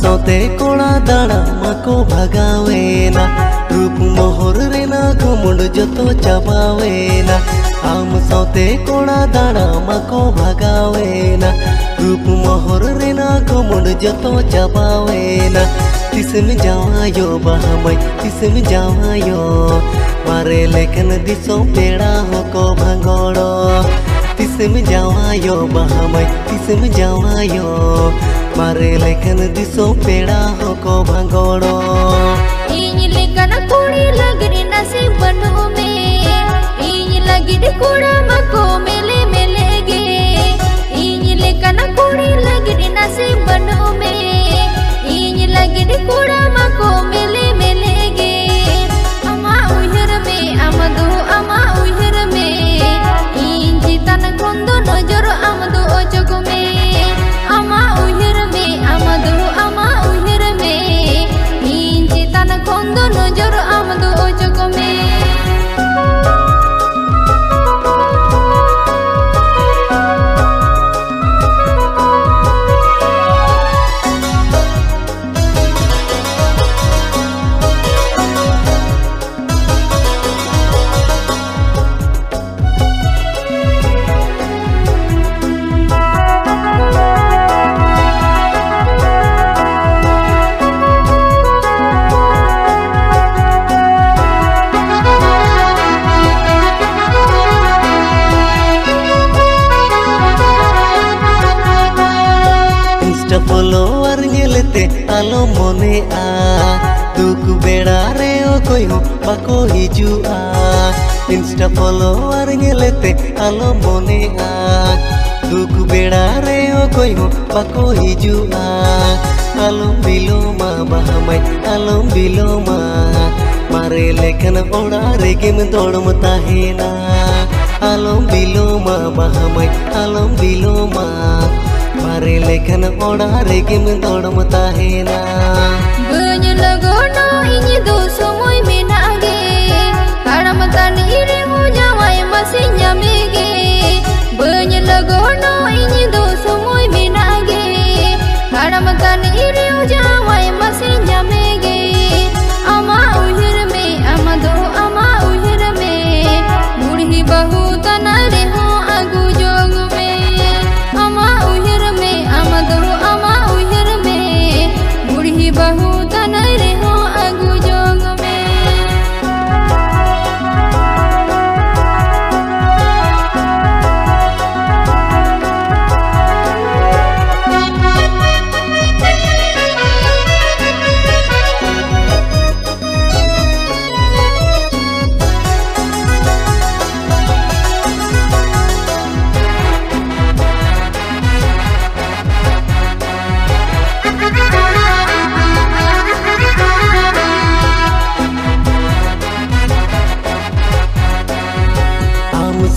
साथे कोड़ा दाड़ा मको भगावेना रूप मोहर रेना घुमुंड जतो चाबावेना आम साथे कोड़ा दाड़ा मको भगावेना रूप मोहर रेना घुमुंड जतो चाबावेना तिसम जावायो बहामय तिसम जावायो मारे लेखन दिसो पेड़ा होको भांगोड़ो तिसम जावायो बहामय तिसम जावायो मारे लेखन दिसो पेड़ा होको भांगोड़ो इन लेखन कुड़ी लगरी नसीब बनू में इन लगिड कुड़ा मको मेले मेले गे इन लेखन कुड़ी लगरी नसीब बनू में इन लगिड कुड़ा मको मेले मेले गे अमा उहर में अमदो अमा उहर में इन जितन कोंदो नजर अमदो ओजग में अमा उहर में अमदो अमा उहर में इन जितन कोंदो नजर अमदो ओजग में फॉलोअर नेलते आलो मने आ दुख बेड़ा रे ओ कोई हो बाको हिजुआ इंस्टा फॉलोअर नेलते आलो मने आ दुख बेड़ा रे ओ कोई हो बाको हिजुआ आलम बिलोमा बहामय आलम बिलोमा मारे लेखन ओड़ा रेगेम दौड़म ताहेना आलम बिलोमा बहामय आलम बिलोमा मारे लेखन ओड़ा रेगेम दौड़म ताहेना बन लगोनो इनी दो समय में नागे हड़म तनी रे हो जावाय मसिnya मेगे बन लगोनो इनी दो समय में नागे हड़म तनी रे हो जावाय मसिnya मेगे अमा उहर में अमदो अमा उहर में मुड़ी बहु तना रे हो आगु जोग में अमा उहर में अमदो अमा उहर में मुड़ी बहु तना रे हो आगु जोग में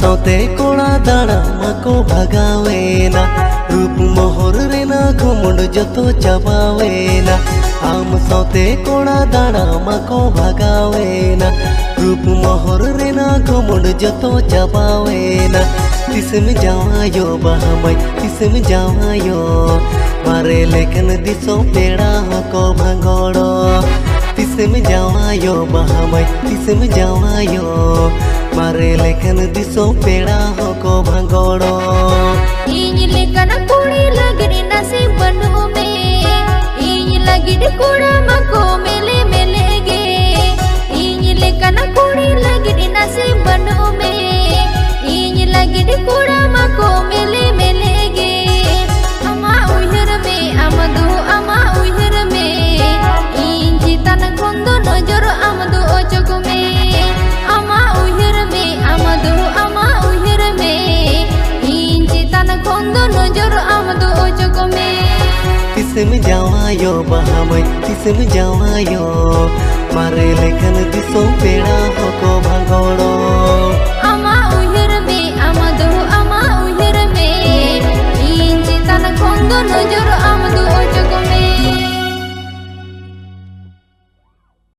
साथे कोड़ा दाड़ा मको भगावेना रूप मोहर रेना घुमुंड जतो चाबावेना आम साथे कोड़ा दाड़ा मको भगावेना रूप मोहर रेना घुमुंड जतो चाबावेना तिसम जावायो बहामय तिसम जावायो मारे लेखन दिसो पेड़ा होको भांगोड़ो तिसम जावायो बहामय तिसम जावायो मारे लेखन दिसो पेड़ा होको भांगोड़ो इन लेखन कुड़ी लगरी नसीब बनू में इन लगिड कुड़ा मको मेले मेले गे इन लेखन कुड़ी लगरी नसीब बनू में इन लगिड कुड़ा मको मेले मेले गे अमा उहर में अमदो अमा उहर में इन जितन कोंदो नजर अमदो ओजग में अमा उहर में अमदो अमा उहर में इन जितन कोंदो नजर अमदो ओजग में तिसम जावायो बहामय तिसम जावायो मारे लेखन दिसो पेड़ा होको भांगोड़ो अमा उहर में अमदो अमा उहर में इन जितन कोंदो नजर अमदो